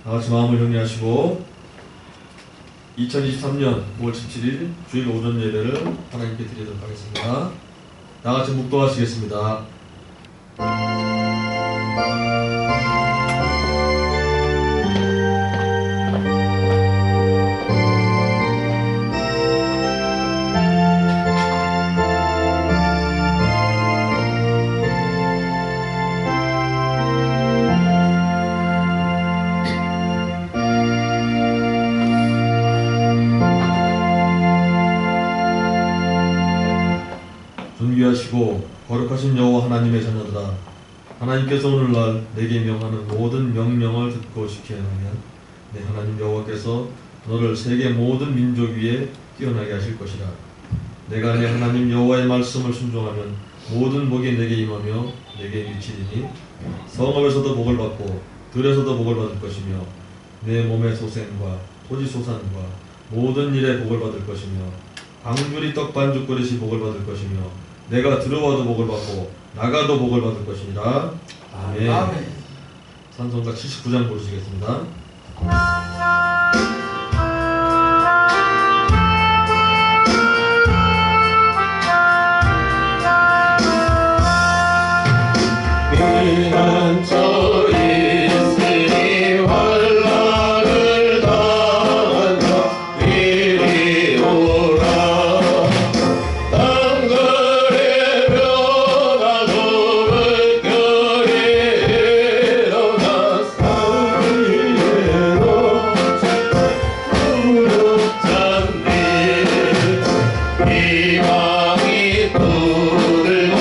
다같이 마음을 정리하시고 2023년 5월 17일 주일 오전 예배를 하나님께 드리도록 하겠습니다. 다같이 묵도하시겠습니다. 존귀하시고 거룩하신 여호와 하나님의 자녀들아, 하나님께서 오늘날 내게 명하는 모든 명령을 듣고 지키려 하면 내 하나님 여호와께서 너를 세계 모든 민족 위에 뛰어나게 하실 것이라. 내가 내 하나님 여호와의 말씀을 순종하면 모든 복이 내게 임하며 내게 미치리니 성읍에서도 복을 받고 들에서도 복을 받을 것이며 내 몸의 소생과 토지 소산과 모든 일에 복을 받을 것이며 방주리 떡 반죽 그릇이 복을 받을 것이며 내가 들어와도 복을 받고 나가도 복을 받을 것이니라. 아멘. 아멘. 찬송가 79장 부르시겠습니다. 피난처 있으니 환난을 당한 자 이리 오라. 땅들의 변화도 물결이 일어나 산 위에로 무릎 잡니 희망이 떠들고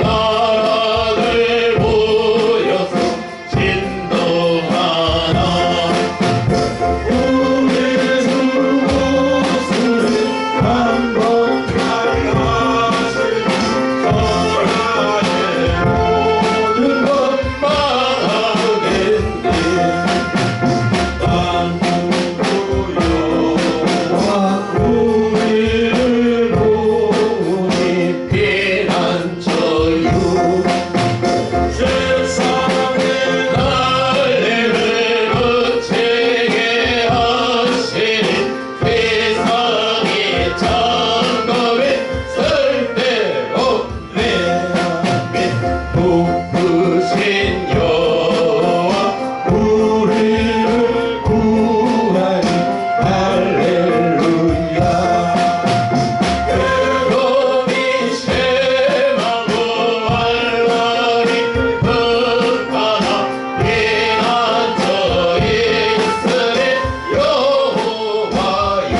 나라들 모여서 진동하나. 우리 주 목소리 한번 가려하시니 천하의 모든 것 망하겠니. 만국의 여호와 우리를 보니 피난처요. 세상의 날개를 거치게 하시니 세상이 장갑에 쓸데없네. 높으신 여호와 우리를 구하니 할렐루야. 괴로움이 심하고 환난이 극하나 피난처 있으니 여호와요.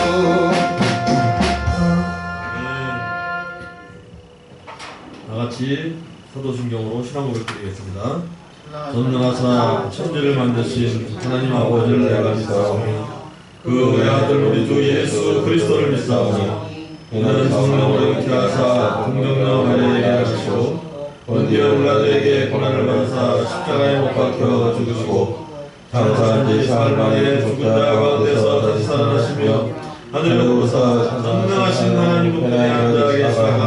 다같이 사도신경으로 신앙 고백 드리겠습니다. 전능하사 천지를 만드신 하나님 아버지를 내가 믿사오며 그 외아들 우리 주 예수 그리스도를 믿사오며 이는 성령으로 잉태하사 공정령 마리아에게 하시고 본디오 빌라도에게 고난을 받으사 십자가에 못 박혀 죽으시고 장사한 지 사흘 만에 죽은 자 가운데서 다시 살아나시며 하늘로 오르사 전능하신 하나님 우편에 앉아 계시다가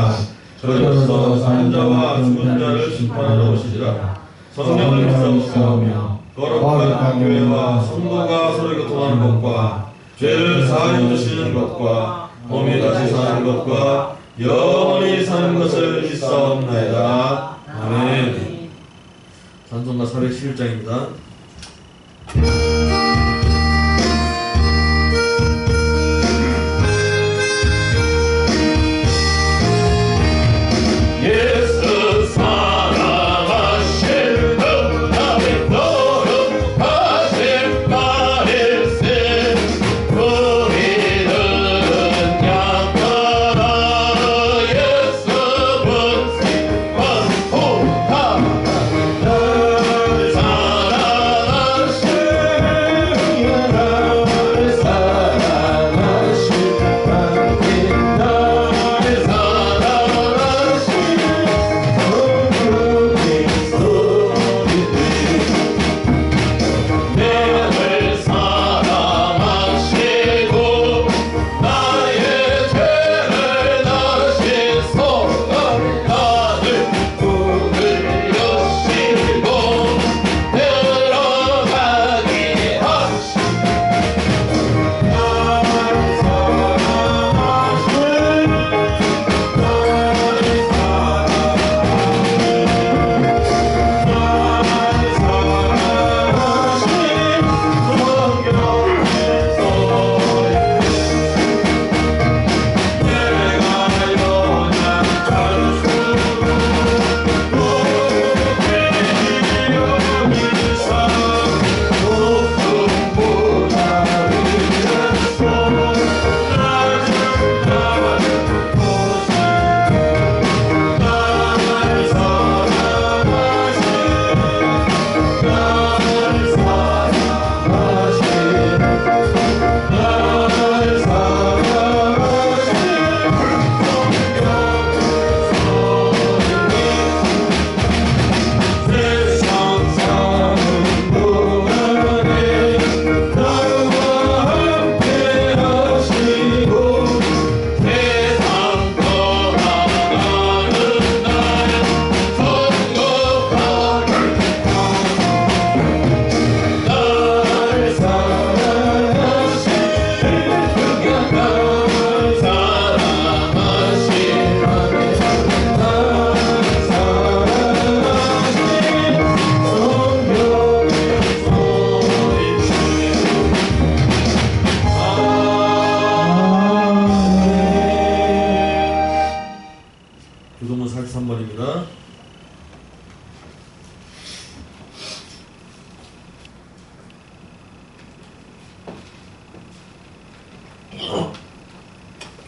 저리로서 사는 자와 죽은 자를 심판하러 오시리라. 성령을 믿사오며 거룩한 교회와 성도가 서로 교통하는 것과 죄를 사하여 주시는 것과 몸이 다시 사는 것과 영원히 사는 것을 믿사옵나이다. 아멘. 찬송가 411장입니다. 예수 사랑하신 그 나의 거룩하신 말일세. 우리는 양가라 예수 본심과 호흡하라. 사랑하신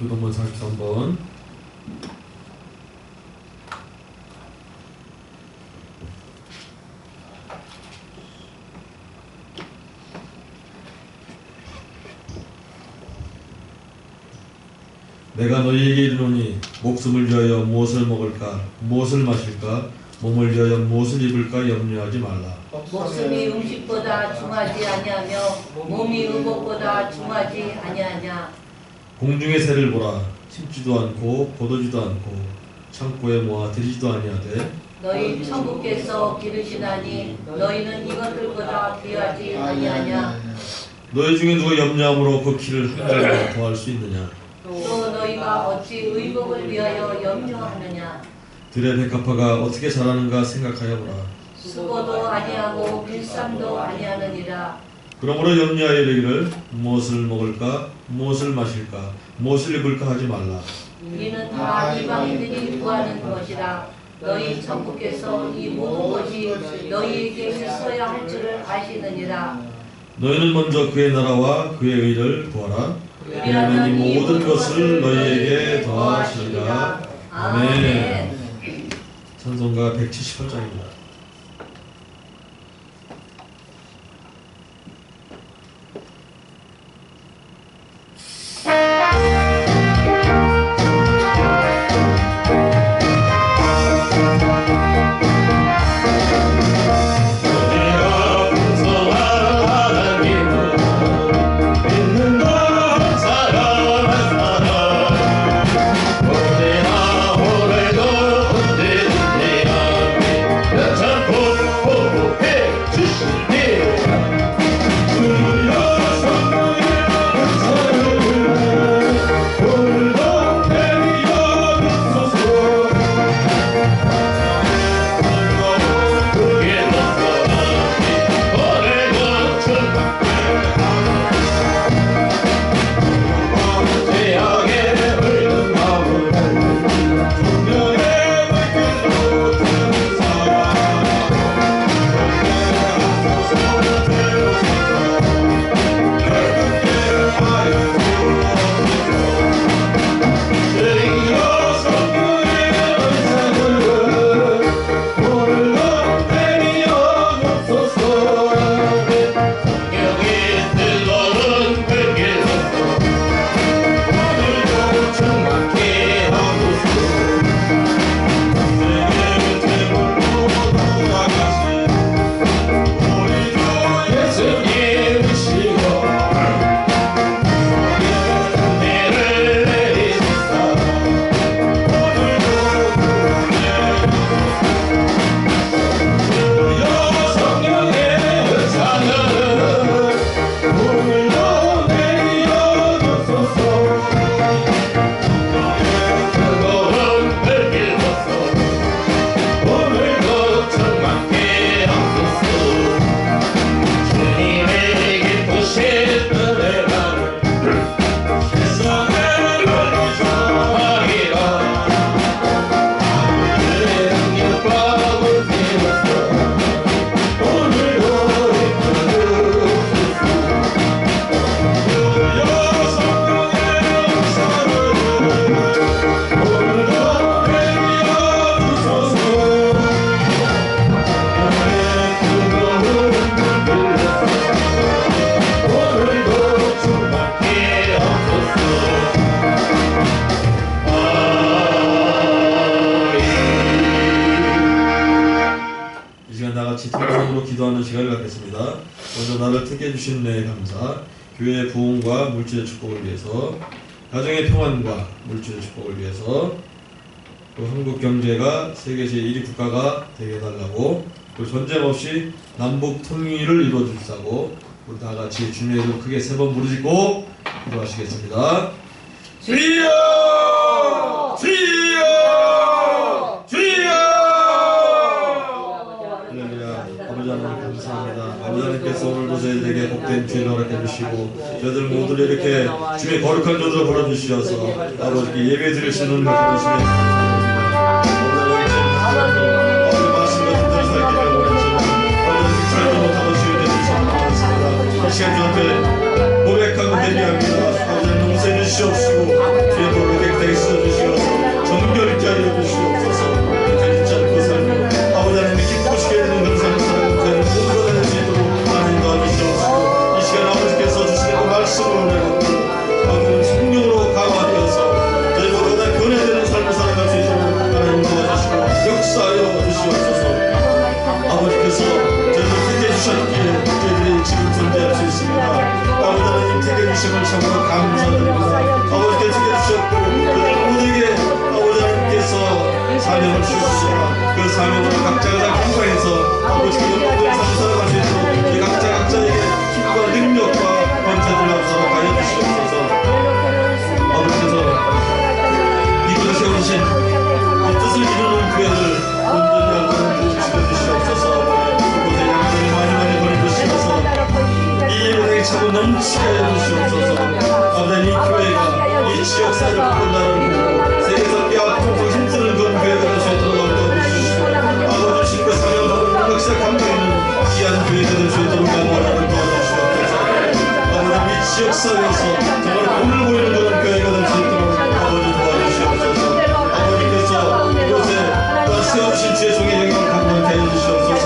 교동문 43번. 내가 너희에게 이르노니 목숨을 위하여 무엇을 먹을까 무엇을 마실까 몸을 위하여 무엇을 입을까 염려하지 말라. 목숨이 음식보다 중하지 아니하며 몸이 의복보다 중하지 아니하냐. 공중의 새를 보라. 심지도 않고 거두지도 않고 창고에 모아 들이지도 아니하되 너희 천국께서 기르시나니 너희는 이것들보다 귀하지 아니하냐. 너희 중에 누가 염려함으로 그 키를 한 달이나 더할 수 있느냐. 또 너희가 어찌 의복을 위하여 염려하느냐. 들의 백합화가 어떻게 자라는가 생각하여 보라. 수고도 아니하고 빌sam도 아니하느니라. 그러므로 염려하여 이르기를 무엇을 먹을까 무엇을 마실까 무엇을 입을까 하지 말라. 이는 다 이방인들이 구하는 것이라. 너희 천국께서 이 모든 것이 너희에게 있어야 할 줄을 아시느니라. 너희는 먼저 그의 나라와 그의 의를 구하라. 그러면 이 모든 것을 너희에게 더하시리라. 아멘. 찬송가 178장입니다. 기도하는 시간을 갖겠습니다. 먼저 나를 택해 주신 은혜에 감사, 교회의 부흥과 물질의 축복을 위해서, 가정의 평안과 물질의 축복을 위해서, 또 한국 경제가 세계 제1위 국가가 되게 해달라고, 또 전쟁 없이 남북 통일을 이루어 주시고, 우리 다 같이 주님의 이름 크게 세 번 부르짖고 기도하시겠습니다. 주여! 주여! 주여! 할렐루야. 아버지 하나님 감사합니다. 아버지 하나님께서 오늘도 저희들에게 복된 주일 허락해 주시고 저희들 모두를 이렇게 주의 거룩한 조주로 불러주시어서 아버지께 예배 드릴 수 있는 은혜를 주시면 감사합니다. 아버지 말씀과 듣는 살기를 원했지만 아버지 살지 못하고 주의 되주셔서 이 시간 주 앞에 고백하고 대비합니다. 아버지 용서해 주시옵시고 주의 주셨기에 저희들이 지금 존재할 수 있습니다. 아버지 하나님 택해주심을 참으로 감사드립니다. 아버지께 택해주셨고 모두에게 아버지 하나님께서 사명을 주셨습니다. 그 사명을 각자가 다 감당해서 아버지께 영광을 살아갈 수 있도록 이 각자에게 힘과 능력과 권세를 앞서가여 주시옵소서. 아버지께서 이곳에 세우신 이 뜻을 이루는 교회를 온전히 아버지 지켜주시옵소서. 이곳에 양들이 많이 보내주시면서 이 예배당이 차고 넘치게 해주시옵소서. 아버지 이 교회가 이 지역사회를 바꾼다는 세계에서 뼈아프고 힘쓰는 그런 교회가 될 수 있도록 도와주시옵소서. 아버지 주신 그 사명을 역사 감당하는 귀한 교회가 될 수 있도록 원하는 도와주시옵소서. 아버지 이 지역사회에서 정말 꿈을 보이는 그런 교회가 될 수 있도록 아버지 도와주시옵소서. 아버지께서 이곳에 또한 세우신 주의 종의 영역을 감당케 해주시옵소서.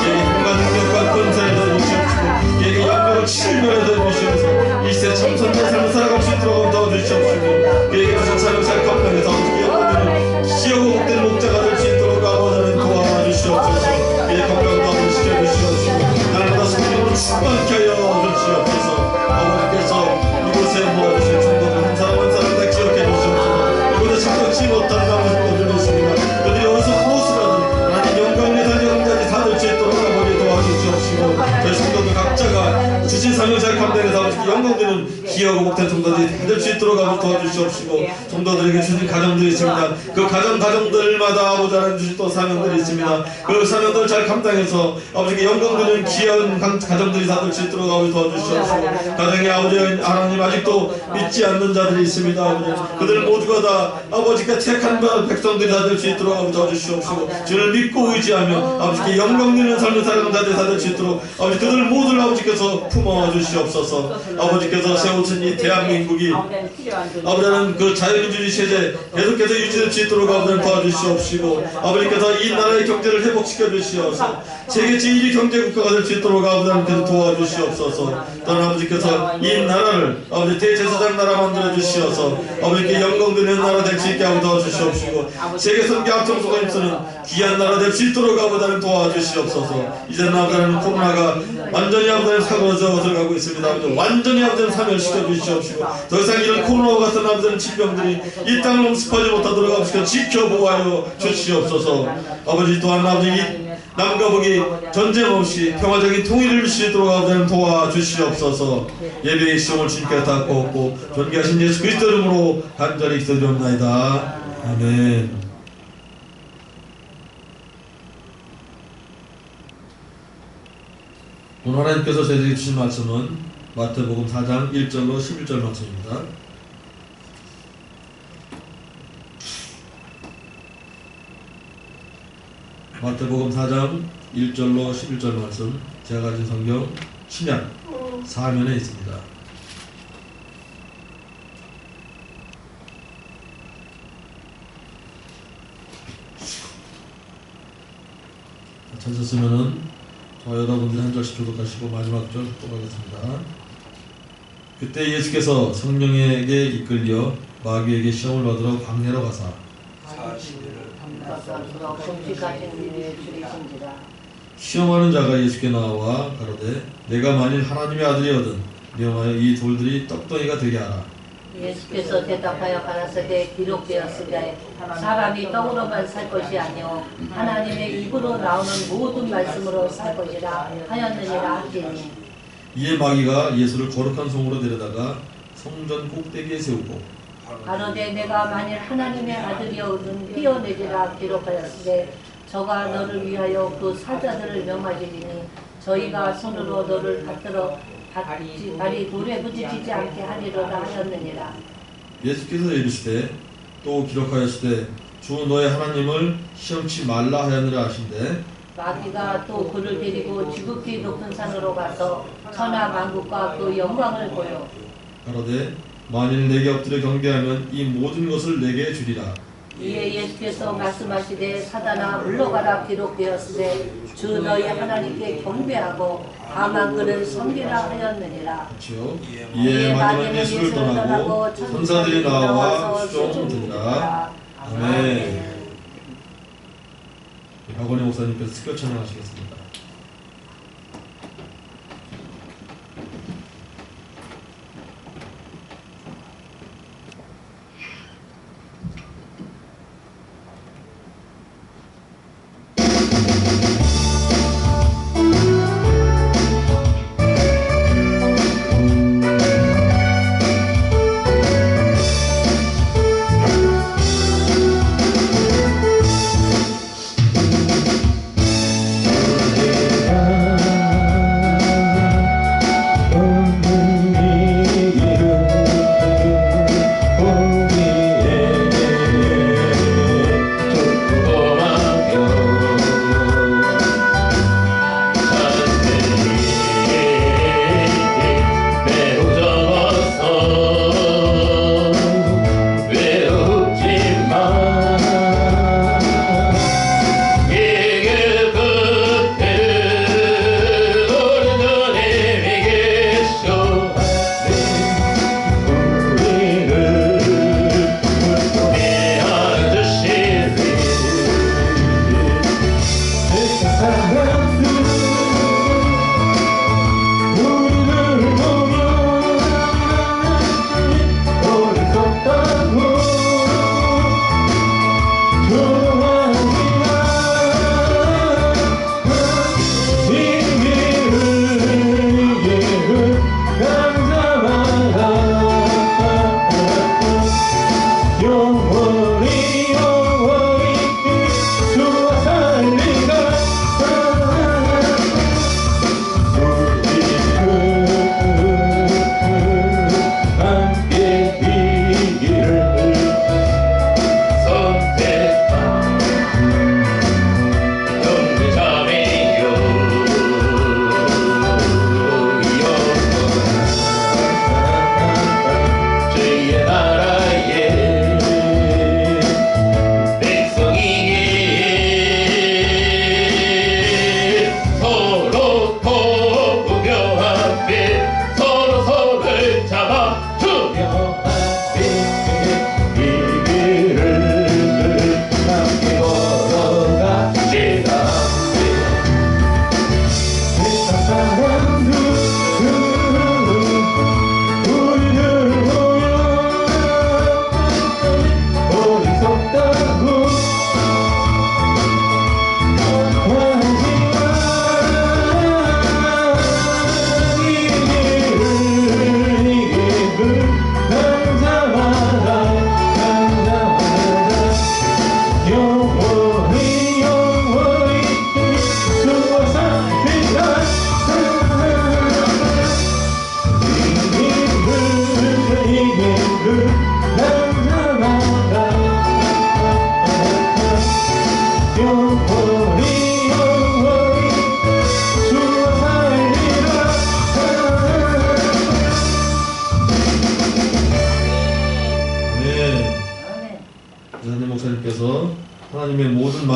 얘에게 힘과 능력과 권세를 더주시옵시고 얘에게 영광을 칠면에 더주시옵소서. 이세 참선된 삶을 살아갈 수 있도록 도와주시옵시고 그에게 주신 사명사를 감당해서 어떻게 영광을 지어고 복된 목자가 될 수 있도록 아버지는 도와주시옵소서. 그의 건강도 아버지시켜 주시옵시고 날마다 성령으로 충만케 하여 주시옵소서. 아버지께서 이곳에 모아주신 성도들 한 사람 한 사람 다 기억해 주시옵소서. 이곳에 참석지 못한 나머지들이 있습니다. 그들이 어디서 무엇이라든 하나님 영광의 달려감까지 다 될 수 있도록 아버지 도와주시옵시고 저희 성도들 각자가 주신 사명사를 감당해서 아버지 영광되는 기여하고 복된 성도들이 다 될 수 있도록 아버지 도와주시옵시고 성도들에게 주신 가정들이 있습니다. 그 가정들마다 아버지 하나님 주신 또 사명들이 있습니다. 그 사명들을 잘 감당해서 아버지께 영광되는 귀한 가정들이 다 될 수 있도록 아버지 도와주시옵시고 가정에 아버지 하나님 아직도 믿지 않는 자들이 있습니다. 아버지 그들 모두가 다 아버지께 택한 백성들이 다 될 수 있도록 아버지 도와주시옵시고 주를 믿고 의지하며 아버지께 영광되는 삶을 살아가는 자들이 다 될 수 있도록 아버지 그들 모두를 아버지께서 품어 주시옵소서. 아버지께서 세우신 이 대한민국이 아버지는 그 자유민주주의 체제 계속해서 유지될 수 있도록 아버지는 도와주시옵시고 아버지께서 이 나라의 경제를 회복시켜 주시옵소서. 세계 제1위 경제국가가 될 수 있도록 아버지께서 도와주시옵소서. 또한 아버지께서 이 나라를 아버지 대제사장 나라 만들어 주시어서 아버지께 영광되는 나라 될 수 있게 하고 도와주시옵시고 세계 선교 앞장서가 힘쓰는 귀한 나라 될 수 있도록 아버지는 도와주시옵소서. 이제는 아버지는 코로나가 완전히 아버지는 사고져 들어가고 있습니다. 아버지 완전히 아버지는 사멸시켜 주시옵시고 더 이상 이런 코로나와 같은 아버지는 질병들이 이 땅을 엄습하지 못하도록 아버지께 지켜보아여 주시옵소서. 아버지 또한 아버지 남과 북이 전쟁 없이 평화적인 통일을 이룰 수 있도록 아버지는 도와주시옵소서. 예배의 시험을 주님께 다 고없고 존귀하신 예수 그리스도 이름으로 간절히 기도드리옵나이다. 아멘. 오늘 하나님께서 저희들에게 주신 말씀은 마태복음 4장 1절로 11절 말씀입니다. 마태복음 4장 1절로 11절 말씀 제가 가진 성경 신약 4면에 있습니다. 찾으셨으면은 여러분들이 한 절씩 교독하시고 마지막 절 또 가겠습니다. 그때 예수께서 성령에게 이끌려 마귀에게 시험을 받으러 광야로 가사 40일을 시험하는 자가 예수께 나와 가로되 내가 만일 하나님의 아들이거든 명하여 이 돌들이 떡덩이가 되게 하라. 예수께서 대답하여 가라사대 기록되었으되 사람이 떡으로만 살 것이 아니요 하나님의 입으로 나오는 모든 말씀으로 살 것이라 하였느니라 하시니 이에 마귀가 예수를 거룩한 성으로 데려다가 성전 꼭대기에 세우고 가로되 내가 만일 하나님의 아들이거든 뛰어내리라 기록하였으되 저가 너를 위하여 그 사자들을 명하시리니 저희가 손으로 너를 받들어 발이 돌에 부딪히지 않게 하리로다 하였느니라. 예수께서 이르시되 또 기록하였으되 주 너의 하나님을 시험치 말라 하였느라 하신대 마귀가 또 그를 데리고 지극히 높은 산으로 가서 천하 만국과 그 영광을 보여 가로되 만일 내게 엎드려 경배하면 이 모든 것을 내게 주리라. 이에 예수께서 말씀하시되 사단아 물러가라 기록되었으되 주 너희 하나님께 경배하고 다만 그를 섬기라 하였느니라. 그렇죠. 이에 마귀는 예수를 떠나고 천사들이 나와 수종드니라. 아멘. 박원희 목사님께서 특별 찬양하시겠습니다.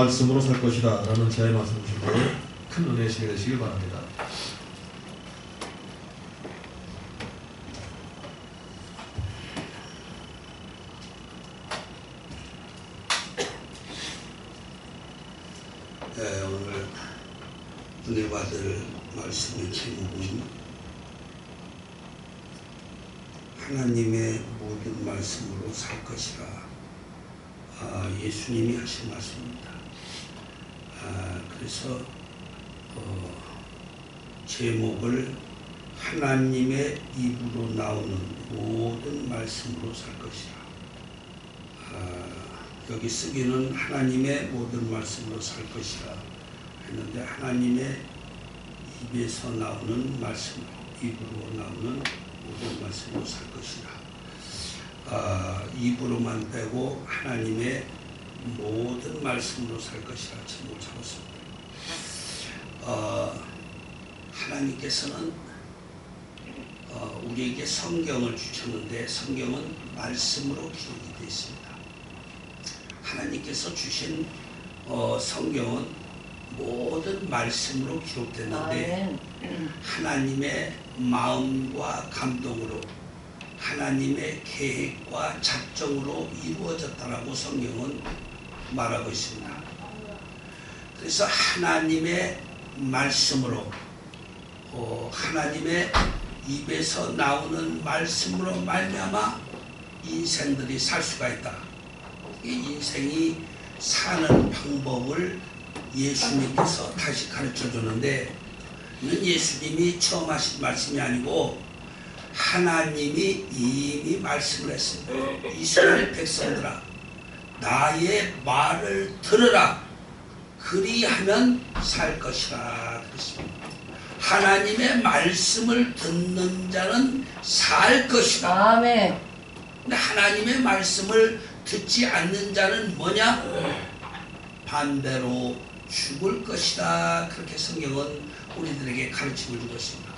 말씀으로 살 것이다 라는 제의 말씀 주시고 큰 은혜시게 되시길 바랍니다. 네, 오늘 은혜 받을 말씀의 제목은 하나님의 모든 말씀으로 살 것이라. 예수님이 하신 말씀입니다. 그래서 제목을 하나님의 입으로 나오는 모든 말씀으로 살 것이라. 여기 쓰기는 하나님의 모든 말씀으로 살 것이라 했는데, 하나님의 입에서 나오는 말씀, 입으로 나오는 모든 말씀으로 살 것이라. 입으로만 빼고 하나님의 모든 말씀으로 살 것이라 제목을 잡았습니다. 하나님께서는 우리에게 성경을 주셨는데, 성경은 말씀으로 기록이 되어 있습니다. 하나님께서 주신 성경은 모든 말씀으로 기록됐는데, 하나님의 마음과 감동으로, 하나님의 계획과 작정으로 이루어졌다라고 성경은 말하고 있습니다. 그래서 하나님의 말씀으로, 하나님의 입에서 나오는 말씀으로 말미암아 인생들이 살 수가 있다. 이 인생이 사는 방법을 예수님께서 다시 가르쳐 주는데, 이는 예수님이 처음 하신 말씀이 아니고 하나님이 이미 말씀을 했습니다. 이스라엘 백성들아, 나의 말을 들으라. 그리하면 살 것이라 그랬습니다. 하나님의 말씀을 듣는 자는 살 것이다. 아멘. 근데 하나님의 말씀을 듣지 않는 자는 뭐냐? 반대로 죽을 것이다. 그렇게 성경은 우리들에게 가르침을 주고 있습니다.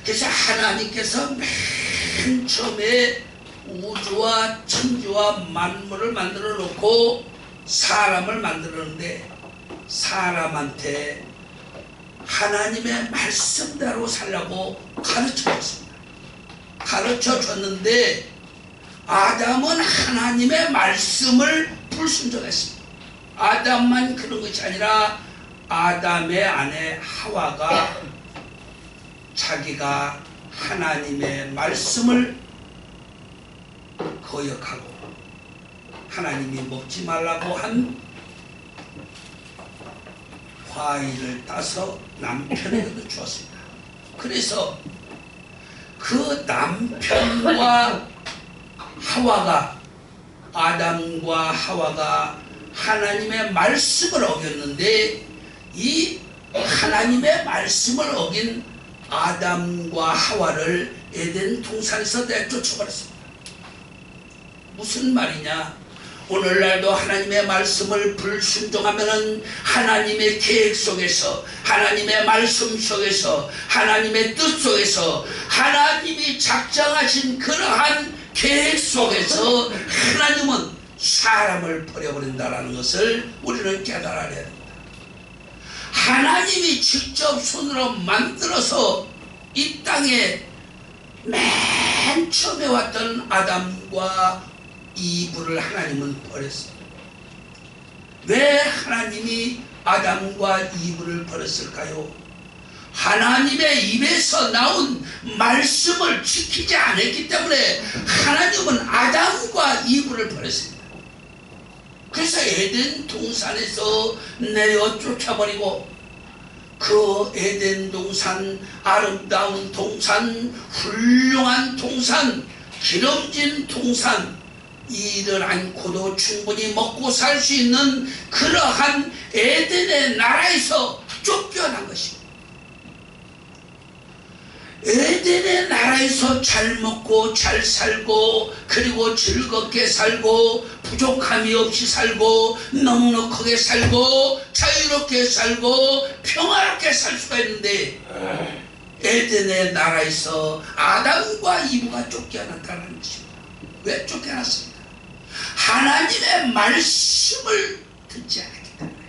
그래서 하나님께서 맨 처음에 우주와 천지와 만물을 만들어 놓고 사람을 만들었는데, 사람한테 하나님의 말씀대로 살라고 가르쳐 줬습니다. 가르쳐 줬는데 아담은 하나님의 말씀을 불순종했습니다. 아담만 그런 것이 아니라 아담의 아내 하와가 자기가 하나님의 말씀을 거역하고 하나님이 먹지 말라고 한 과일을 따서 남편에게도 주었습니다. 그래서 그 남편과 하와가, 아담과 하와가 하나님의 말씀을 어겼는데, 이 하나님의 말씀을 어긴 아담과 하와를 에덴 동산에서 내쫓아버렸습니다. 무슨 말이냐? 오늘날도 하나님의 말씀을 불순종하면은 하나님의 계획 속에서, 하나님의 말씀 속에서, 하나님의 뜻 속에서, 하나님이 작정하신 그러한 계획 속에서 하나님은 사람을 버려버린다는 것을 우리는 깨달아야 됩니다. 하나님이 직접 손으로 만들어서 이 땅에 맨 처음에 왔던 아담과 이브를 하나님은 버렸습니다. 왜 하나님이 아담과 이브를 버렸을까요? 하나님의 입에서 나온 말씀을 지키지 않았기 때문에 하나님은 아담과 이브를 버렸습니다. 그래서 에덴 동산에서 내어 쫓아버리고, 그 에덴 동산, 아름다운 동산, 훌륭한 동산, 기름진 동산, 이를 않고도 충분히 먹고 살 수 있는 그러한 에덴의 나라에서 쫓겨난 것입니다. 에덴의 나라에서 잘 먹고 잘 살고, 그리고 즐겁게 살고, 부족함이 없이 살고, 넉넉하게 살고, 자유롭게 살고, 평화롭게 살 수가 있는데, 에덴의 나라에서 아담과 이브가 쫓겨났다는 것입니다. 왜 쫓겨났습니까? 하나님의 말씀을 듣지 않았기 때문에.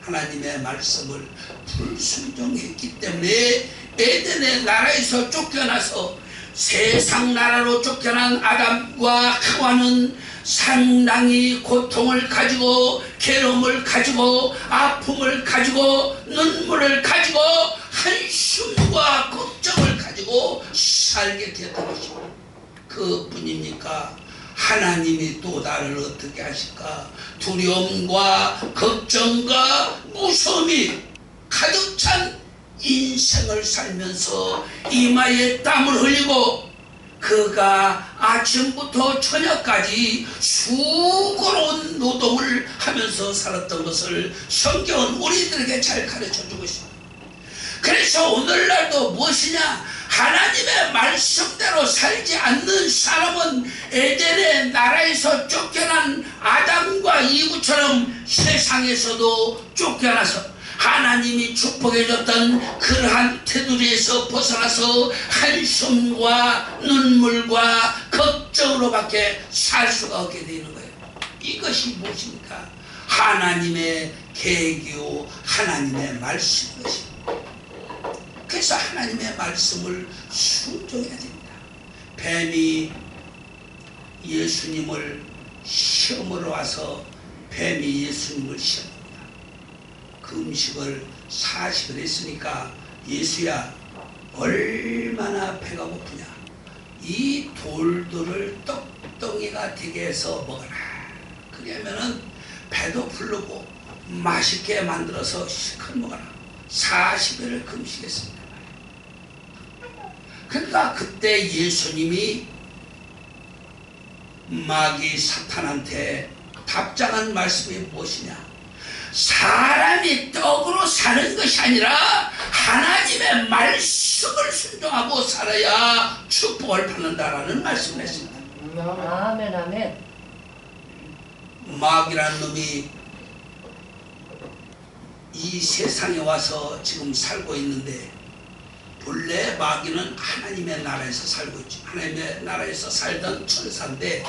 하나님의 말씀을 불순종했기 때문에 에덴의 나라에서 쫓겨나서 세상 나라로 쫓겨난 아담과 하와는 상당히 고통을 가지고 괴로움을 가지고 아픔을 가지고 눈물을 가지고 한숨과 걱정을 가지고 살게 되었던 것입니다. 그뿐입니까? 하나님이 또 나를 어떻게 하실까? 두려움과 걱정과 무서움이 가득 찬 인생을 살면서 이마에 땀을 흘리고 그가 아침부터 저녁까지 수고로운 노동을 하면서 살았던 것을 성경은 우리들에게 잘 가르쳐주고 있습니다. 그래서 오늘날도 무엇이냐? 하나님의 말씀대로 살지 않는 사람은 에덴의 나라에서 쫓겨난 아담과 이브처럼 세상에서도 쫓겨나서 하나님이 축복해줬던 그러한 테두리에서 벗어나서 한숨과 눈물과 걱정으로밖에 살 수가 없게 되는 거예요. 이것이 무엇입니까? 하나님의 계기요 하나님의 말씀인 것입니다. 그래서 하나님의 말씀을 순종해야 됩니다. 뱀이 예수님을 시험으로 와서 뱀이 예수님을 시험합니다. 그 음식을 40일 했으니까 예수야 얼마나 배가 고프냐? 이 돌들을 떡덩이가 되게 해서 먹어라. 그러면은 배도 부르고 맛있게 만들어서 실컷 먹어라. 40일을 금식했습니다. 그러니까 그때 예수님이 마귀 사탄한테 답장한 말씀이 무엇이냐? 사람이 떡으로 사는 것이 아니라 하나님의 말씀을 순종하고 살아야 축복을 받는다라는 말씀을 했습니다. 아멘 아멘. 마귀란 놈이 이 세상에 와서 지금 살고 있는데 본래 마귀는 하나님의 나라에서 살고 있죠. 하나님의 나라에서 살던 천사인데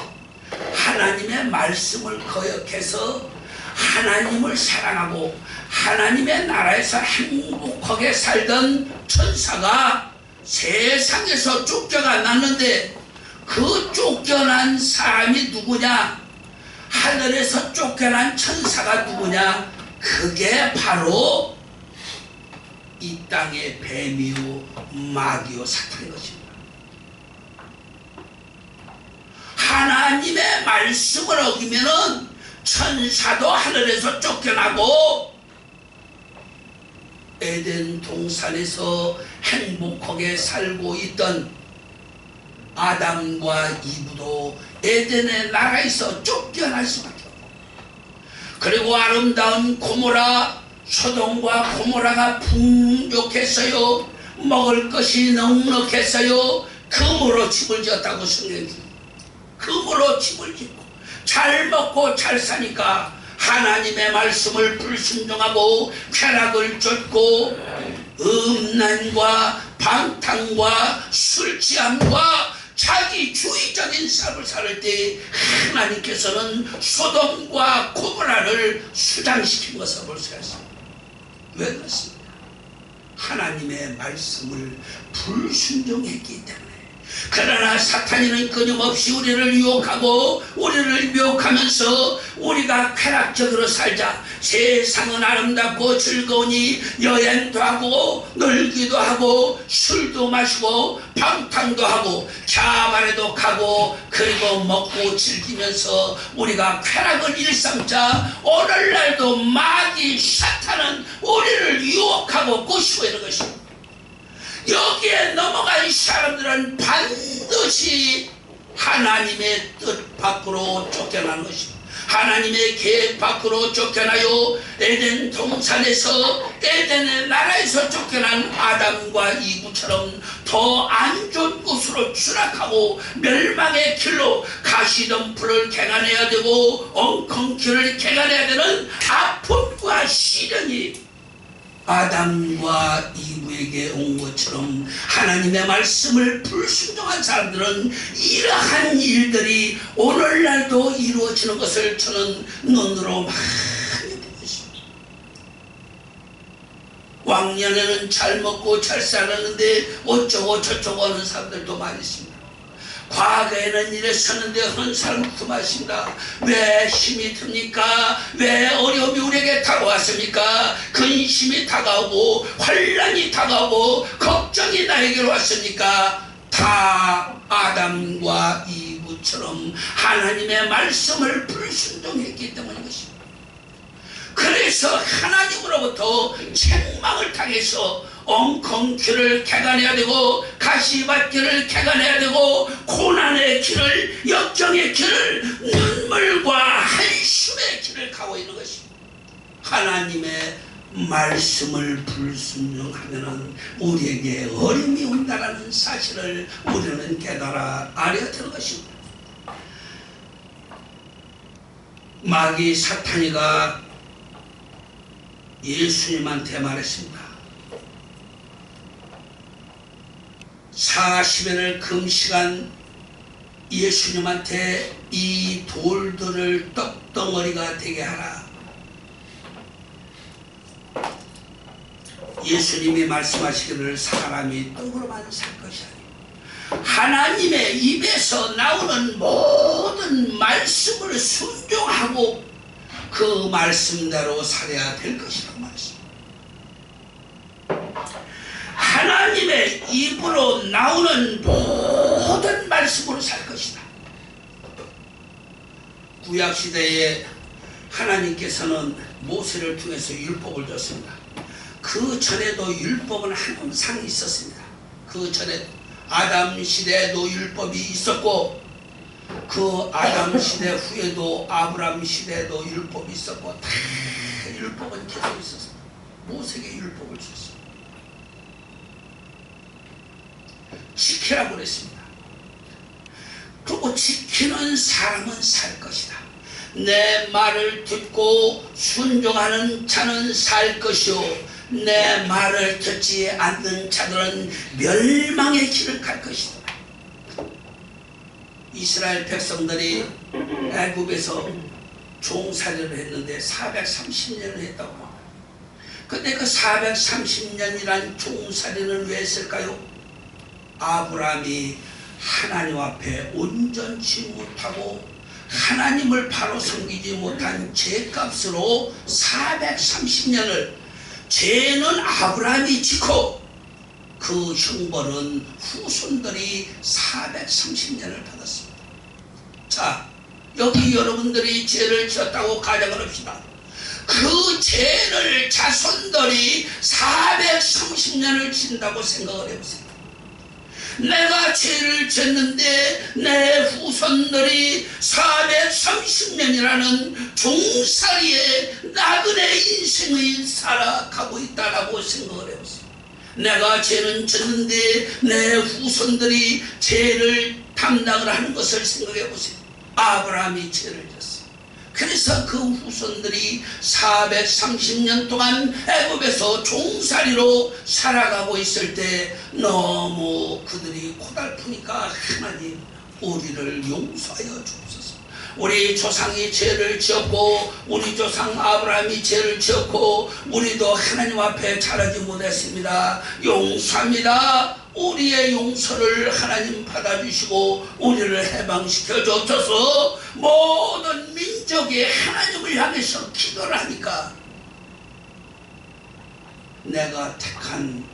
하나님의 말씀을 거역해서 하나님을 사랑하고 하나님의 나라에서 행복하게 살던 천사가 세상에서 쫓겨났는데 그 쫓겨난 사람이 누구냐? 하늘에서 쫓겨난 천사가 누구냐? 그게 바로 이 땅의 뱀이요 마귀요 사탄인 것입니다. 하나님의 말씀을 어기면은 천사도 하늘에서 쫓겨나고 에덴 동산에서 행복하게 살고 있던 아담과 이브도 에덴의 나라에서 쫓겨날 수밖에 없다. 그리고 아름다운 고모라 소돔과 고모라가 풍족했어요. 먹을 것이 넉넉했어요. 금으로 집을 지었다고 성경이 금으로 집을 짓고 잘 먹고 잘 사니까 하나님의 말씀을 불순종하고 쾌락을 쫓고 음란과 방탕과 술취함과 자기주의적인 삶을 살 때 하나님께서는 소돔과 고모라를 수장시킨 것을 볼 수가 있습니다. 왜 그렇습니까? 하나님의 말씀을 불순종했기 때문에. 그러나 사탄이는 끊임없이 우리를 유혹하고 우리를 미혹하면서 우리가 쾌락적으로 살자, 세상은 아름답고 즐거우니 여행도 하고 놀기도 하고 술도 마시고 방탕도 하고 캬바레도 가고 그리고 먹고 즐기면서 우리가 쾌락을 일삼자 오늘날도 마귀 사탄은 우리를 유혹하고 꼬시고 있는 것입니다. 여기에 넘어간 사람들은 반드시 하나님의 뜻 밖으로 쫓겨나는 것입니다. 하나님의 계획 밖으로 쫓겨나요. 에덴 동산에서 에덴의 나라에서 쫓겨난 아담과 이브처럼 더 안 좋은 곳으로 추락하고 멸망의 길로 가시덤불을 갱하내야 되고 엉겅퀴를 갱하내야 되는 아픔과 시련이 아담과 이브에게 온 것처럼 하나님의 말씀을 불순종한 사람들은 이러한 일들이 오늘날도 이루어지는 것을 저는 눈으로 많이 보고 있습니다. 왕년에는 잘 먹고 잘 살았는데 어쩌고 저쩌고 하는 사람들도 많이 있습니다. 과거에는 이랬었는데 하는 사람도 많습니다. 왜 힘이 듭니까? 왜 어려움이 우리에게 다가왔습니까? 근심이 다가오고 환난이 다가오고 걱정이 나에게 왔습니까? 다 아담과 이브처럼 하나님의 말씀을 불순종했기 때문인 것입니다. 그래서 하나님으로부터 책망을 당해서 엉컹 길을 개간해야 되고 가시밭길을 개간해야 되고 고난의 길을, 역경의 길을, 눈물과 한숨의 길을 가고 있는 것입니다. 하나님의 말씀을 불순종하면 우리에게 어려움이 온다는 사실을 우리는 깨달아 알아야 되는 것입니다. 마귀 사탄이가 예수님한테 말했습니다. 40일을 금시간 예수님한테 이 돌들을 떡덩어리가 되게 하라. 예수님이 말씀하시기를 사람이 떡으로만 살 것이 아니고 하나님의 입에서 나오는 모든 말씀을 순종하고 그 말씀대로 살아야 될 것이라고 말했습니다. 하나님의 입으로 나오는 모든 말씀으로 살 것이다. 구약시대에 하나님께서는 모세를 통해서 율법을 줬습니다. 그 전에도 율법은 항상 있었습니다. 그 전에 아담 시대에도 율법이 있었고 그 아담 시대 후에도 아브라함 시대에도 율법이 있었고 다 율법은 계속 있었습니다. 모세에게 율법을 줬습니다. 지키라고 그랬습니다. 그리고 지키는 사람은 살 것이다. 내 말을 듣고 순종하는 자는 살 것이요 내 말을 듣지 않는 자들은 멸망의 길을 갈 것이다. 이스라엘 백성들이 애굽에서 종살이를 했는데 430년을 했다고 합니다. 근데 그 430년이란 종살이는 왜 했을까요? 아브라함이 하나님 앞에 온전치 못하고 하나님을 바로 섬기지 못한 죄값으로 430년을 죄는 아브라함이 지고 그 형벌은 후손들이 430년을 받았습니다. 자, 여기 여러분들이 죄를 지었다고 가정을 합시다. 그 죄를 자손들이 430년을 진다고 생각을 해보세요. 내가 죄를 졌는데 내 후손들이 430년이라는 종살이에 나그네 인생을 살아가고 있다라고 생각을 해보세요. 내가 죄는 졌는데 내 후손들이 죄를 담당을 하는 것을 생각해 보세요. 아브라함이 죄를 졌어요. 그래서 그 후손들이 430년 동안 애굽에서 종살이로 살아가고 있을 때 너무 그들이 고달프니까 하나님 우리를 용서하여 주옵소서. 우리 조상이 죄를 지었고 우리 조상 아브라함이 죄를 지었고 우리도 하나님 앞에 잘하지 못했습니다. 용서합니다. 우리의 용서를 하나님 받아주시고 우리를 해방시켜 주옵소서. 모든 민족이 하나님을 향해서 기도를 하니까 내가 택한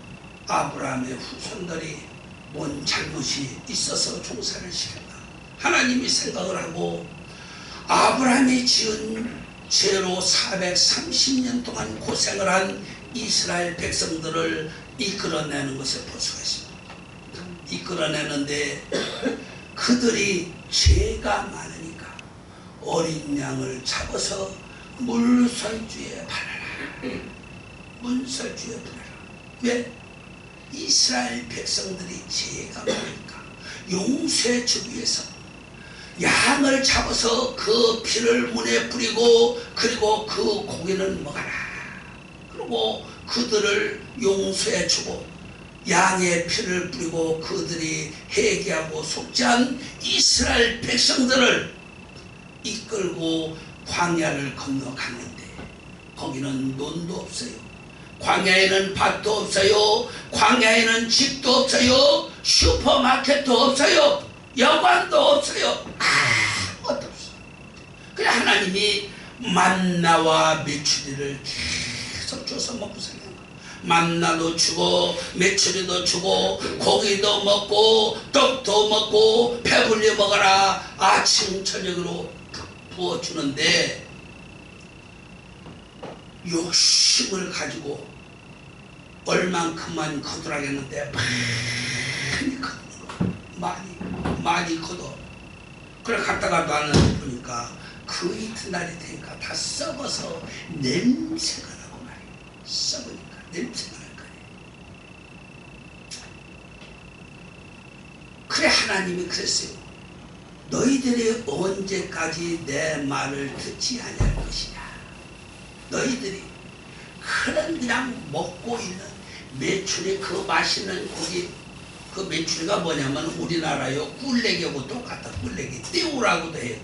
아브라함의 후손들이 뭔 잘못이 있어서 종살이를 시켰나 하나님이 생각을 하고 아브라함이 지은 죄로 430년 동안 고생을 한 이스라엘 백성들을 이끌어내는 것을 볼 수가 있습니다. 이끌어내는데 그들이 죄가 많으니까 어린 양을 잡아서 물설주에 팔아라. 물설주에 팔아라. 왜? 이스라엘 백성들이 죄가 많으니까 용서해 주기 위해서 양을 잡아서 그 피를 문에 뿌리고 그리고 그 고기는 먹어라. 그리고 그들을 용서해 주고 양의 피를 뿌리고 그들이 회개하고 속죄한 이스라엘 백성들을 이끌고 광야를 건너갔는데 거기는 논도 없어요. 광야에는 밭도 없어요. 광야에는 집도 없어요. 슈퍼마켓도 없어요. 여관도 없어요. 아무것도 없어. 그래 하나님이 만나와 메추리를 계속 줘서 먹고 살아요. 만나도 주고 메추리도 주고 고기도 먹고 떡도 먹고 배불리 먹어라 아침 저녁으로 부어주는데 욕심을 가지고 얼만큼만 거두라겠는데 많이 거둬. 그래 갔다가도 안 하는데 보니까 그 이튿날이 되니까 다 썩어서 냄새가 나고 말이야. 썩으니까 냄새가 날 거야. 그래 하나님이 그랬어요. 너희들이 언제까지 내 말을 듣지 아니할 것이냐. 너희들이 그냥 먹고 있는 메추리 그 맛있는 고기 그 메추리가 뭐냐면 우리나라요 꿀레기하고 똑같아. 꿀레기 띠우라고도 해요.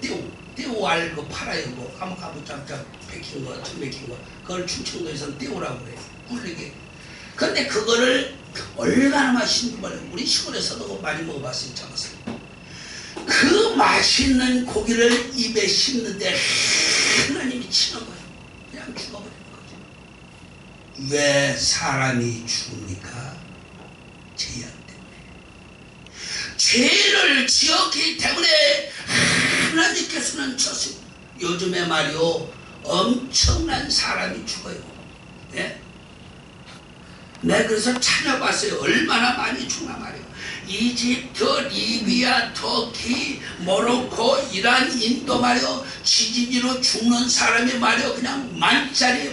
띠우알 그 팔아요. 뭐 까무까무짝짝 백힌 거 천백힌 거 그걸 충청도에서는 띠우라고 해요. 꿀레기. 근데 그거를 얼마나 맛있는지 몰라요. 우리 시골에서도 많이 먹어봤어요. 잡았어요. 그 맛있는 고기를 입에 씹는데 하나님이 치는 거예요. 그냥 죽어버리는 거죠. 왜 사람이 죽습니까? 죄악 때문에. 죄를 지었기 때문에 하나님께서는 쳤습니다. 요즘에 말이요 엄청난 사람이 죽어요. 네? 네, 그래서 찾아봤어요. 얼마나 많이 죽나 말이에요. 이집트, 리비아, 터키, 모로코, 이란, 인도 말이요. 지진으로 죽는 사람이 말이요. 그냥 만짜리.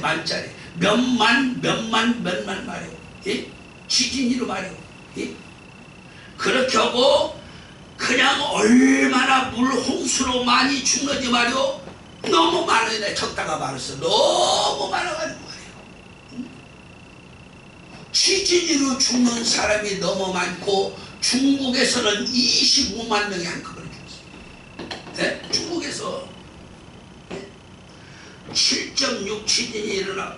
몇만 말이요. 예? 지진으로 말이요. 예? 그렇게 하고 그냥 얼마나 물홍수로 많이 죽는지 말이요. 너무 많아요. 내가 적다가 말했어. 너무 많아가지고 말이에요. 지진으로 죽는 사람이 너무 많고 중국에서는 25만 명이 한꺼번에 죽었어요. 네? 중국에서 7.6 지진이 일어나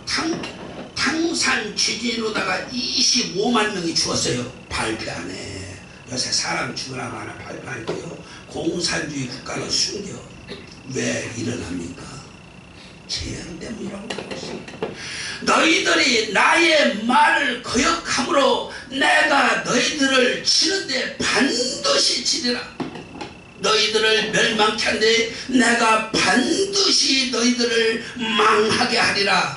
당산 지진으로다가 25만 명이 죽었어요. 발표하네. 요새 사람 죽으나 마나 발표하니까요. 공산주의 국가는 숨겨. 왜 일어납니까? 죄악 때문이라고 그랬습니다. 너희들이 나의 말을 거역함으로 내가 너희들을 치는데 반드시 치리라. 너희들을 멸망케 한데 내가 반드시 너희들을 망하게 하리라.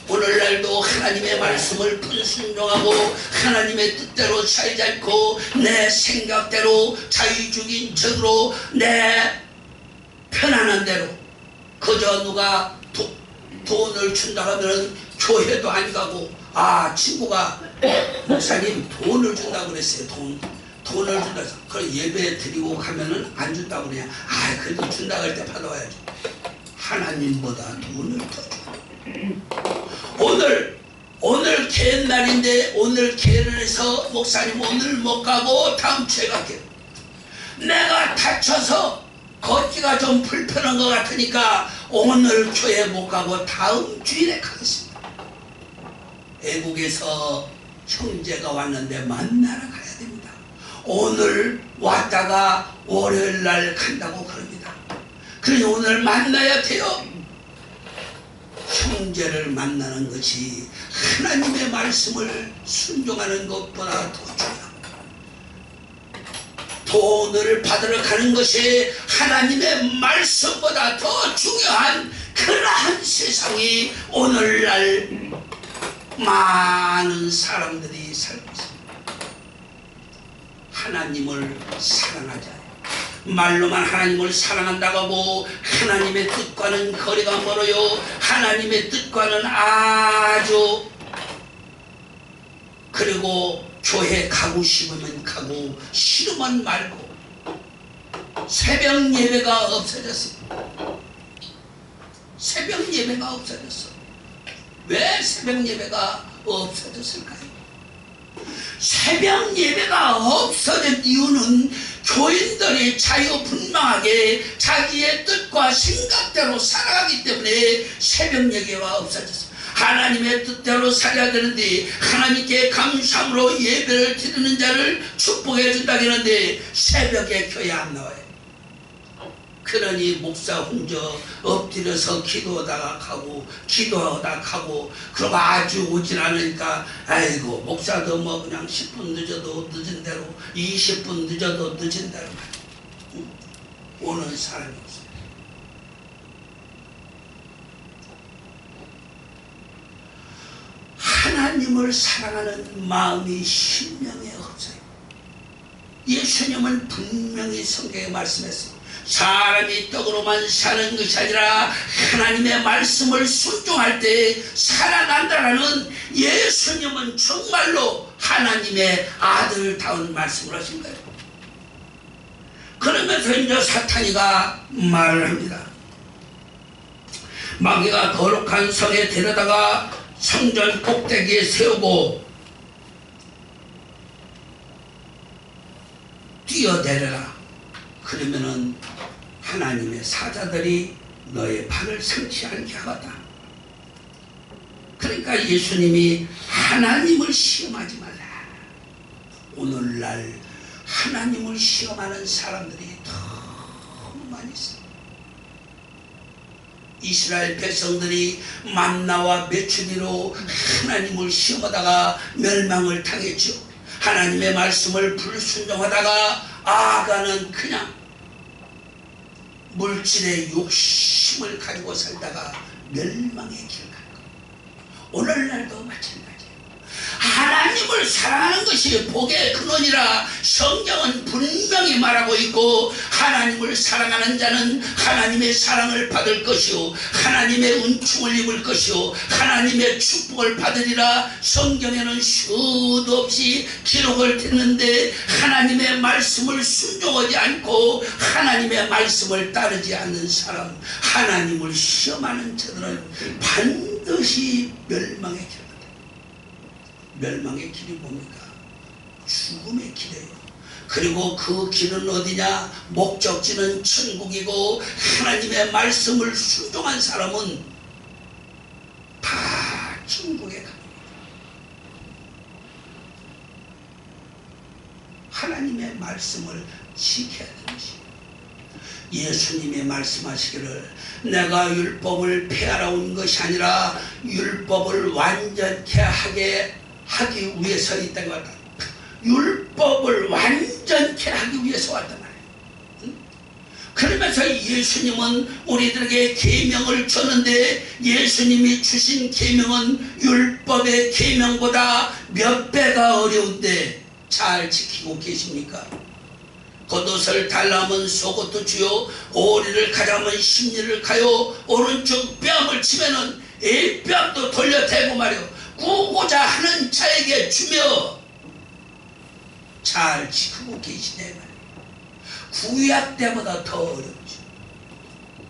오늘날도 하나님의 말씀을 분순종하고 하나님의 뜻대로 살지 않고 내 생각대로 자유주의적으로 내 편안한 대로 그저 누가 돈을 준다 하면 교회도 안 가고 친구가 목사님 돈을 준다고 그랬어요. 돈을 준다. 그걸 예배 드리고 가면은 안 준다고 그냥 그래도 준다고 할 때 받아와야죠. 하나님보다 돈을 더 줘. 오늘 개날인데 오늘 개를 해서 목사님 오늘 못 가고 다음 주에 갈게요. 내가 다쳐서 걷기가 좀 불편한 것 같으니까 오늘 교회 못 가고 다음 주일에 가겠습니다. 외국에서 형제가 왔는데 만나러 가야 됩니다. 오늘 왔다가 월요일 날 간다고 그럽니다. 그러니 오늘 만나야 돼요. 형제를 만나는 것이 하나님의 말씀을 순종하는 것보다 더 중요합니다. 돈을 받으러 가는 것이 하나님의 말씀보다 더 중요한 그러한 세상이 오늘날 많은 사람들이 살고 있습니다. 하나님을 사랑하지 않아요. 말로만 하나님을 사랑한다고 하고 하나님의 뜻과는 거리가 멀어요. 하나님의 뜻과는 아주 그리고 교회 가고 싶으면 가고 싫으면 말고 새벽 예배가 없어졌습니다. 새벽 예배가 없어졌어. 왜 새벽 예배가 없어졌을까요? 새벽 예배가 없어진 이유는 교인들이 자유분방하게 자기의 뜻과 생각대로 살아가기 때문에 새벽 예배가 없어졌어. 하나님의 뜻대로 살아야 되는데 하나님께 감사함으로 예배를 드리는 자를 축복해 준다고 하는데 새벽에 교회 안 나와요. 그러니 목사 혼자 엎드려서 기도하다가 가고 기도하다 가고 그러고 아주 오질 않으니까 아이고 목사도 뭐 그냥 10분 늦어도 늦은 대로 20분 늦어도 늦은 대로 오는 사람이 없어요. 하나님을 사랑하는 마음이 심령에 없어요. 예수님은 분명히 성경에 말씀했어요. 사람이 떡으로만 사는 것이 아니라 하나님의 말씀을 순종할 때 살아난다라는 예수님은 정말로 하나님의 아들다운 말씀을 하신 거예요. 그러면서 이제 사탄이가 말을 합니다. 마귀가 거룩한 성에 데려다가 성전 꼭대기에 세우고 뛰어내려라. 그러면은 하나님의 사자들이 너의 발을 상치 않게 하겠다. 그러니까 예수님이 하나님을 시험하지 말라. 오늘날 하나님을 시험하는 사람들이 너무 많이 있어요. 이스라엘 백성들이 만나와 메추리로 하나님을 시험하다가 멸망을 당했죠. 하나님의 말씀을 불순종하다가 아가는 그냥 물질의 욕심을 가지고 살다가 멸망의 길을 간 거예요. 오늘날도 마찬가지예요. 하나님을 사랑하는 것이 복의 근원이라 성경은 분명히 말하고 있고 하나님을 사랑하는 자는 하나님의 사랑을 받을 것이요 하나님의 은총을 입을 것이요 하나님의 축복을 받으리라 성경에는 수도 없이 기록을 했는데 하나님의 말씀을 순종하지 않고 하나님의 말씀을 따르지 않는 사람 하나님을 시험하는 자들은 반드시 멸망의 길 멸망의 길이 뭡니까? 죽음의 길이에요. 그리고 그 길은 어디냐? 목적지는 천국이고 하나님의 말씀을 순종한 사람은 다 천국에 갑니다. 하나님의 말씀을 지켜야 되는 것이에요. 예수님이 말씀하시기를 내가 율법을 폐하러 온 것이 아니라 율법을 완전케 하기 위해서 있다고 한다. 율법을 완전케 하기 위해서 왔단 말이에요. 그러면서 예수님은 우리들에게 계명을 줬는데 예수님이 주신 계명은 율법의 계명보다 몇 배가 어려운데 잘 지키고 계십니까? 겉옷을 달라면 속옷도 주요 오리를 가자면 심리를 가요 오른쪽 뺨을 치면은 이 뺨도 돌려대고 말이요 구고자 하는 자에게 주며 잘 지키고 계시네 말이에요. 구약 때보다 더 어렵죠.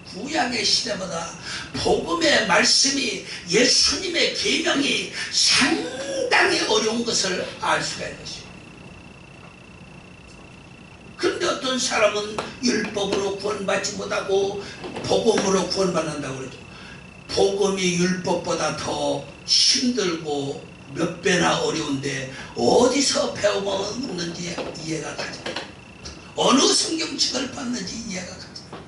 구약의 시대보다 복음의 말씀이 예수님의 계명이 상당히 어려운 것을 알 수가 있는 것이죠. 그런데 어떤 사람은 율법으로 구원받지 못하고 복음으로 구원받는다고 그러죠. 복음이 율법보다 더 힘들고 몇 배나 어려운데 어디서 배워먹는지 이해가 가지 않아요. 어느 성경책을 봤는지 이해가 가지 않아요.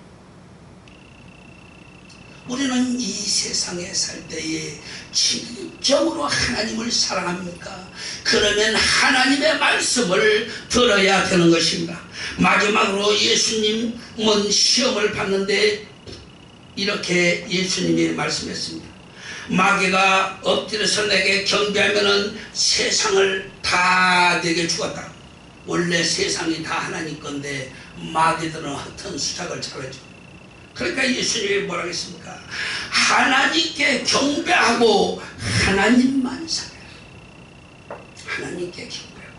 우리는 이 세상에 살 때에 진정으로 하나님을 사랑합니까? 그러면 하나님의 말씀을 들어야 되는 것입니다. 마지막으로 예수님은 시험을 받는데 이렇게 예수님이 말씀했습니다. 마귀가 엎드려서 내게 경배하면은 세상을 다 내게 주었다. 원래 세상이 다 하나님 건데 마귀들은 하여튼 수작을 잘하죠. 그러니까 예수님이 뭐라고 했습니까? 하나님께 경배하고 하나님만 사랑해라. 하나님께 경배하고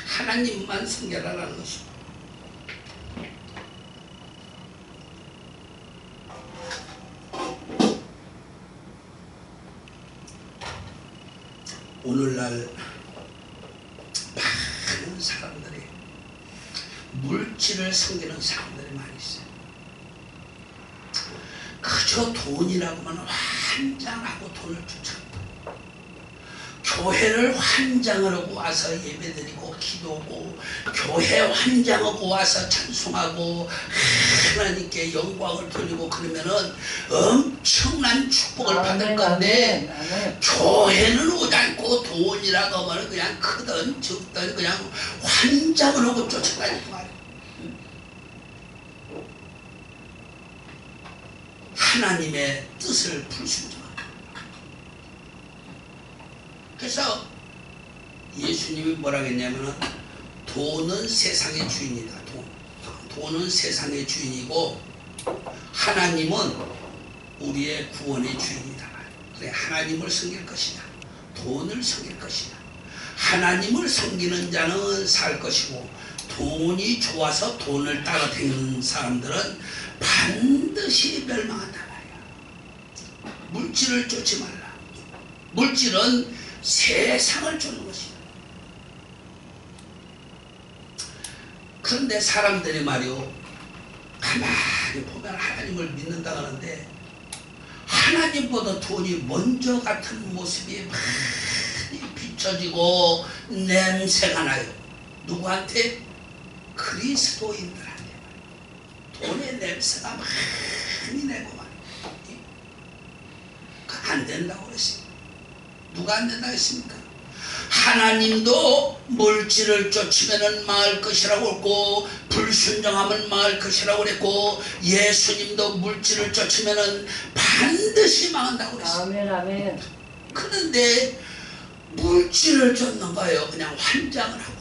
하나님만 섬겨라라는 것입니다. 오늘날 많은 사람들이 물질을 섬기는 사람들이 많이 있어요. 그저 돈이라고만 환장하고 돈을 쫓아간다. 교회를 환장을 하고 와서 예배드리고 기도하고 교회 환장하고 와서 찬송하고 하나님께 영광을 돌리고 그러면은 엄청난 축복을 받을 건데 교회는 오지 않고 돈이라고 하면 그냥 크든 적든 그냥 환장을 하고 쫓아다니고 말이야. 하나님의 뜻을 불순종합니다. 그래서 예수님이 뭐라 했냐면은 돈은 세상의 주인이다. 돈은 세상의 주인이고 하나님은 우리의 구원의 주인이다. 그래, 하나님을 섬길 것이다. 돈을 섬길 것이다. 하나님을 섬기는 자는 살 것이고 돈이 좋아서 돈을 따라다니는 사람들은 반드시 멸망한다 말이야. 물질을 쫓지 말라. 물질은 세상을 쫓는 것이다. 그런데 사람들이 말이요, 가만히 보면 하나님을 믿는다 하는데 하나님보다 돈이 먼저 같은 모습이 많이 비춰지고 냄새가 나요. 누구한테? 그리스도인들한테. 돈의 냄새가 많이 내고 말이에요. 안 된다고 그랬습니다. 누가 안 된다고 했습니까? 하나님도 물질을 쫓으면 망할 것이라고 했고 불순종하면 망할 것이라고 그랬고 예수님도 물질을 쫓으면 반드시 망한다고 그랬습니다. 아멘, 아멘. 그런데 물질을 쫓는 거예요. 그냥 환장을 하고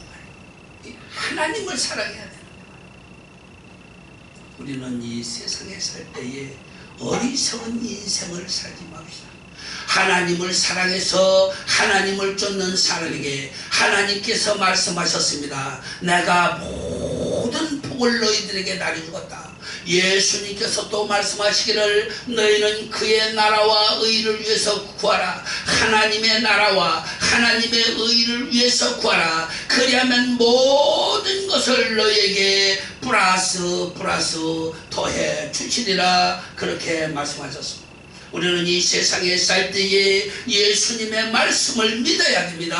말이에요. 하나님을 사랑해야 되는 거예요. 우리는 이 세상에 살 때에 어리석은 인생을 살지 맙시다. 하나님을 사랑해서 하나님을 쫓는 사람에게 하나님께서 말씀하셨습니다. 내가 모든 복을 너희들에게 나눠 주었다. 예수님께서 또 말씀하시기를 너희는 그의 나라와 의를 위해서 구하라. 하나님의 나라와 하나님의 의를 위해서 구하라. 그리하면 모든 것을 너희에게 플러스 더해 주시리라. 그렇게 말씀하셨습니다. 우리는 이 세상에 살 때에 예수님의 말씀을 믿어야 됩니다.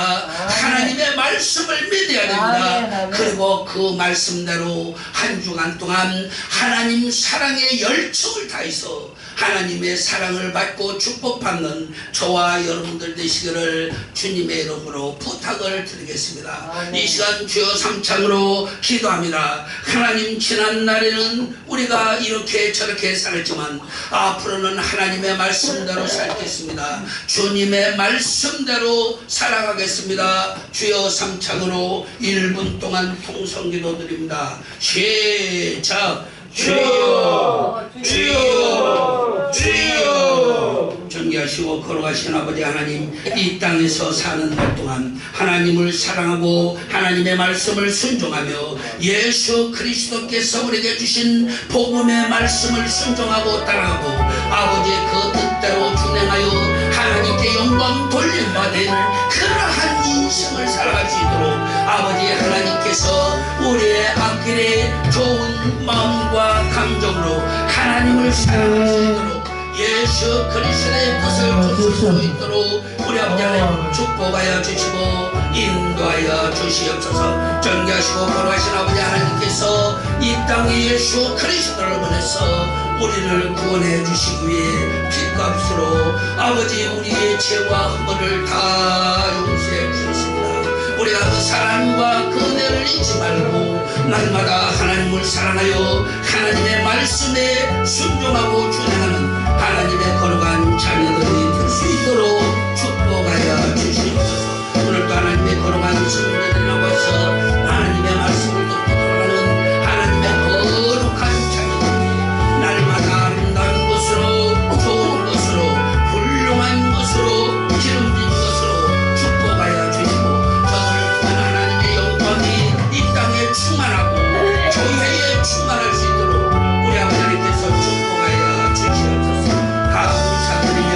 하나님의 말씀을 믿어야 됩니다. 그리고 그 말씀대로 한 주간 동안 하나님 사랑의 열정을 다해서 하나님의 사랑을 받고 축복받는 저와 여러분들 되시기를 주님의 이름으로 부탁을 드리겠습니다. 이 시간 주여 삼창으로 기도합니다. 하나님, 지난 날에는 우리가 이렇게 저렇게 살았지만 앞으로는 하나님의 말씀대로 살겠습니다. 주님의 말씀대로 살아가겠습니다. 주여 삼창으로 1분 동안 통성기도 드립니다. 시작. 주여 주여 주여. 존귀하시고 거룩하신 아버지 하나님, 이 땅에서 사는 날 동안 하나님을 사랑하고 하나님의 말씀을 순종하며 예수 그리스도께서 우리에게 주신 복음의 말씀을 순종하고 따라가고 아버지의 그 뜻대로 준행하여 하나님께 영광 돌림받은 그러한 인생을 살아갈 수 있도록 아버지 하나님께서 우리의 앞길에 좋은 마음과 감정으로 하나님을 사랑할 수 있도록 예수 그리스도의 뜻을 주실 수 있도록 우리 아버지 하나님 축복하여 주시고 인도하여 주시옵소서. 존귀하시고 거룩하신 아버지 하나님께서 이 땅에 예수 그리스도를 보내서 우리를 구원해 주시기 위해 피값으로 아버지 우리의 죄와 허물을 다 용서해 주셨습니다. 우리가 그 사랑과 그 은혜를 잊지 말고 날마다 하나님을 사랑하여 하나님의 말씀에 순종하고 준행하는 하나님의 거룩한 자녀들이 될 수 있도록 축복하여 주시옵소서. 오늘도 하나님의 거룩한 성도들이 나와서 하나님의 말씀을 듣고 돌아가는 하나님의 거룩한 자녀들이 날마다 아름다운 것으로 좋은 것으로 훌륭한 것으로 기름진 것으로 축복하여 주시고 저들을 통한 하나님의 영광이 이 땅에 충만하고 교회에 충만할 수 있도록 우리 아버지 하나님께서 축복하여 주시옵소서. 감사드리며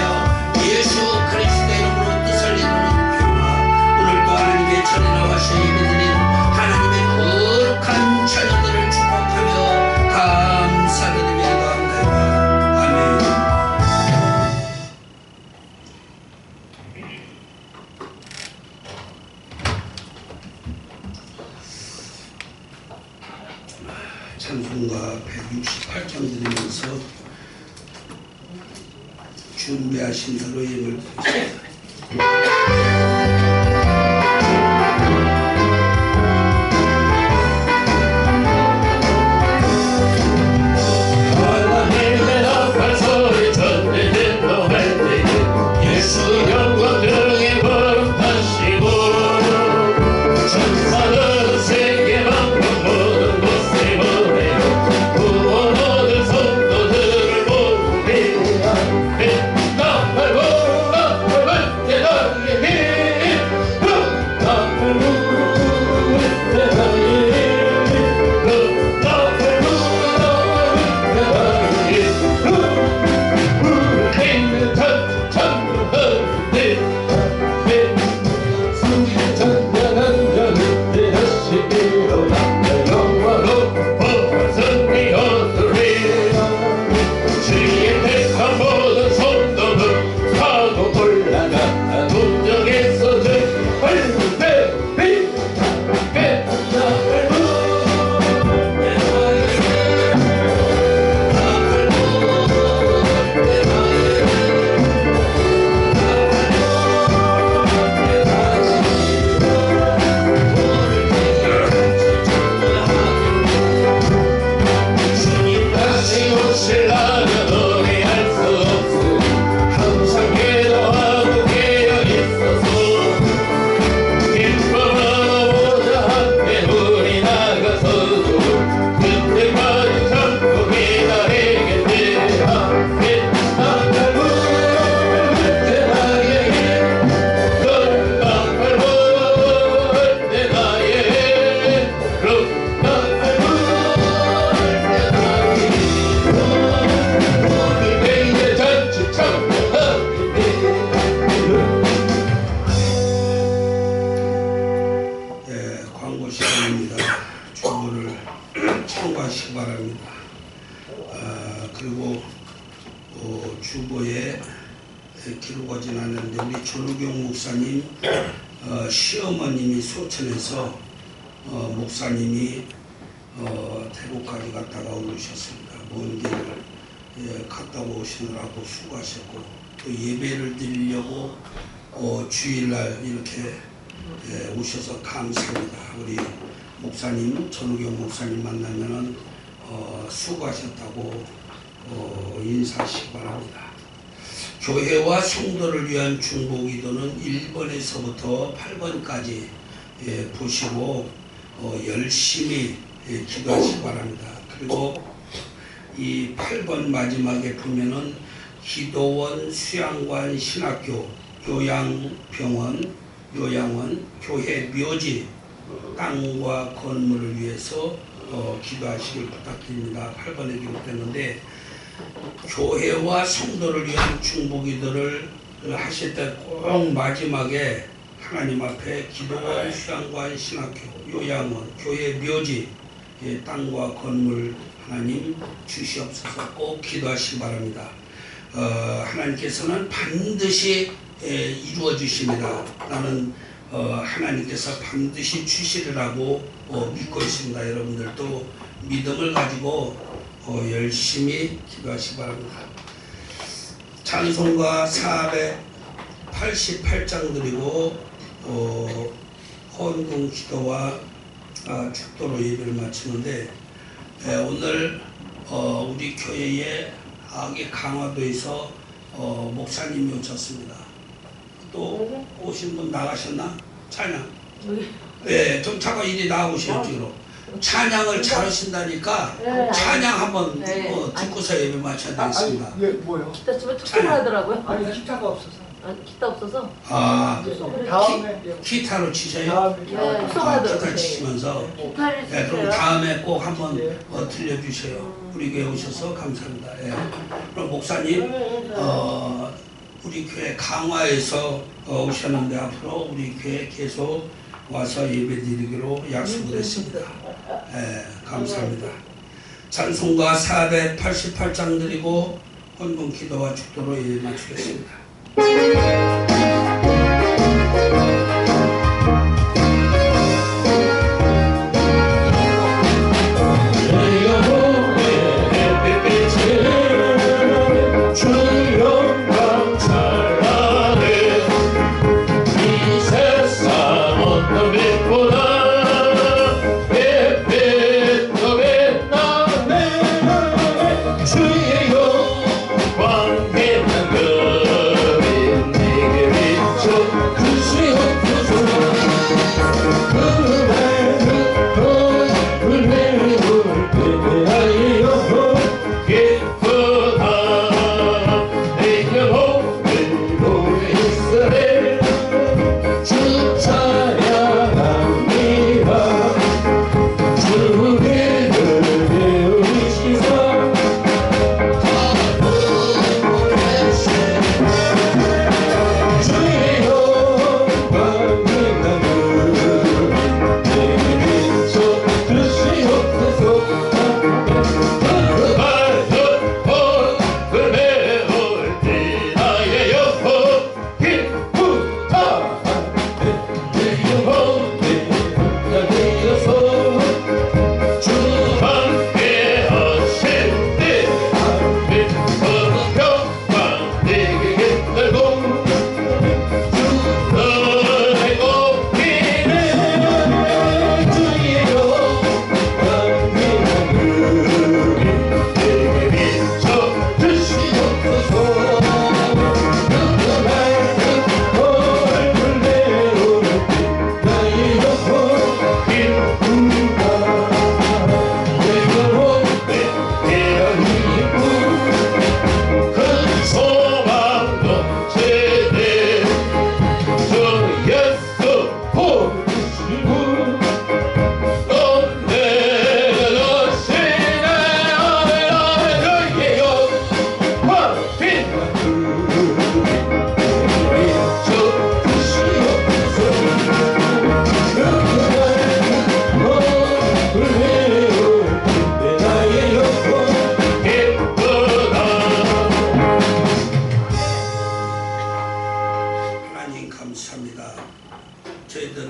예수 그리스도의 이름으로 뜻을 이루는 찬송가 168장 드리면서 준비하신 대로 예물 드리겠습니다. 하나님의 나팔 소리 전해진다 할 때에 예수 영광 등에 거듭하시고 천사들은 세계만큼 모든 곳에 보내요 구원 얻은 성도들을 모두 위하여 나팔 불어 나팔 불 때 나의 힘 나팔 불어 때 나의 힘 나팔 광고 시간입니다. 주보를 참고하시기 바랍니다. 그리고 주보에 기록하지 않았는데 우리 전우경 목사님 시어머님이 소천에서 목사님이 대구까지 갔다가 오셨습니다. 먼 길을 갔다 오시느라고 수고하셨고 또 예배를 드리려고 주일날 이렇게 오셔서 감사합니다. 우리 목사님 전우경 목사님 만나면은 수고하셨다고 인사하시기 바랍니다. 교회와 성도를 위한 중보기도는 1번에서부터 8번까지 보시고 열심히 기도하시기 바랍니다. 그리고 이 8번 마지막에 보면은 기도원, 수양관, 신학교, 요양병원, 요양원, 교회 묘지, 땅과 건물을 위해서 기도하시길 부탁드립니다. 8번에 기록됐는데 교회와 성도를 위한 중보기도를 하실 때 꼭 마지막에 하나님 앞에 기도원, 수양관, 신학교, 요양원, 교회 묘지, 땅과 건물 하나님 주시옵소서 꼭 기도하시기 바랍니다. 하나님께서는 반드시 이루어 주십니다. 나는 하나님께서 반드시 주시리라고 믿고 있습니다. 여러분들도 믿음을 가지고 열심히 기도하시기 바랍니다. 찬송가 488장 드리고 헌금 기도와 축도로 예배를 마치는데 오늘 우리 교회에 강화도에서 목사님이 오셨습니다. 또 오신 분 나가셨나? 찬양. 네, 좀 잠깐 이리 나오세요. 뒤로. 찬양을 잘하신다니까 찬양 한번 듣고서 예배 마쳐야 되겠습니다. 뭐요? 기타 치면 툭툭 하더라고요. 아니 기타가 없어서. 기타 없어서. 다음에 기타로 치세요. 기타 치시면서. 기타를 네, 그럼 치세요. 다음에 꼭 한번 들려주세요. 우리 교회 오셔서 감사합니다. 그럼 목사님, 우리 교회 강화에서 오셨는데 앞으로 우리 교회 계속 와서 예배드리기로 약속을 했습니다. 감사합니다. 찬송가 488장 드리고 헌금 기도와 축도로 예배 마치겠습니다. 내가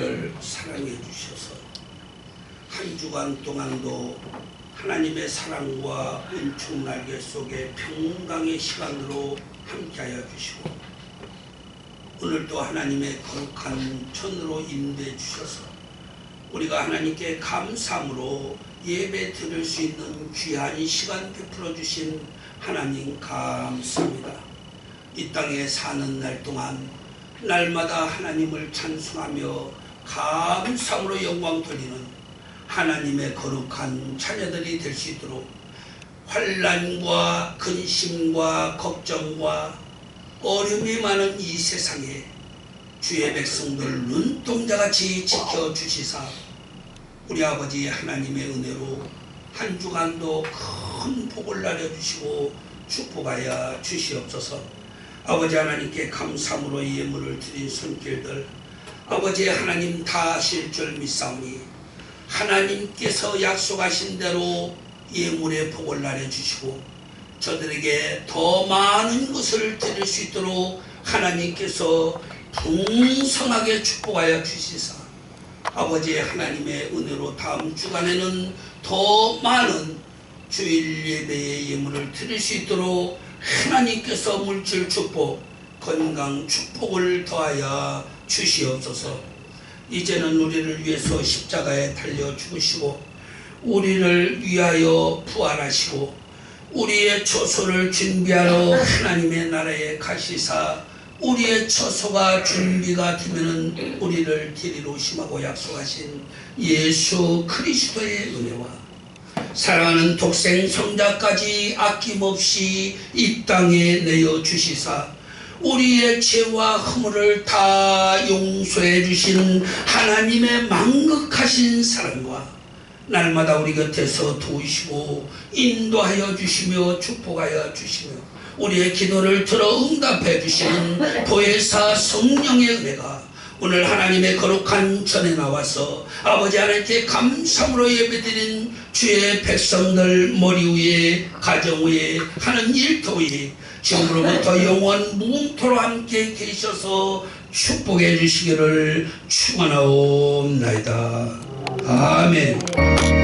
우리를 사랑해 주셔서 한 주간 동안도 하나님의 사랑과 은총 날개 속에 평강의 시간으로 함께하여 주시고 오늘도 하나님의 거룩한 천으로 인도해 주셔서 우리가 하나님께 감사함으로 예배 드릴 수 있는 귀한 시간 베풀어 주신 하나님 감사합니다. 이 땅에 사는 날 동안 날마다 하나님을 찬송하며 감사함으로 영광 돌리는 하나님의 거룩한 자녀들이 될 수 있도록 환난과 근심과 걱정과 어려움이 많은 이 세상에 주의 백성들 눈동자같이 지켜주시사 우리 아버지 하나님의 은혜로 한 주간도 큰 복을 나려주시고 축복하여 주시옵소서. 아버지 하나님께 감사함으로 예물을 드린 손길들 아버지 하나님 다 하실 줄 믿사오니 하나님께서 약속하신 대로 예물의 복을 나려주시고 저들에게 더 많은 것을 드릴 수 있도록 하나님께서 풍성하게 축복하여 주시사 아버지 하나님의 은혜로 다음 주간에는 더 많은 주일 예배의 예물을 드릴 수 있도록 하나님께서 물질 축복, 건강 축복을 더하여 주시옵소서. 이제는 우리를 위해서 십자가에 달려 죽으시고 우리를 위하여 부활하시고 우리의 처소를 준비하러 하나님의 나라에 가시사 우리의 처소가 준비가 되면은 우리를 데리러 오심하고 약속하신 예수 그리스도의 은혜와 사랑하는 독생 성자까지 아낌없이 이 땅에 내어 주시사 우리의 죄와 허물을 다 용서해 주신 하나님의 만극하신 사랑과 날마다 우리 곁에서 도우시고 인도하여 주시며 축복하여 주시며 우리의 기도를 들어 응답해 주시는 보혜사 성령의 은혜가 오늘 하나님의 거룩한 전에 나와서 아버지 하나님께 감사함으로 예배드린 주의 백성들 머리 위에 가정 위에 하는 일터 위에 지금으로부터 영원 무궁토로 함께 계셔서 축복해 주시기를 축원하옵나이다. 아멘.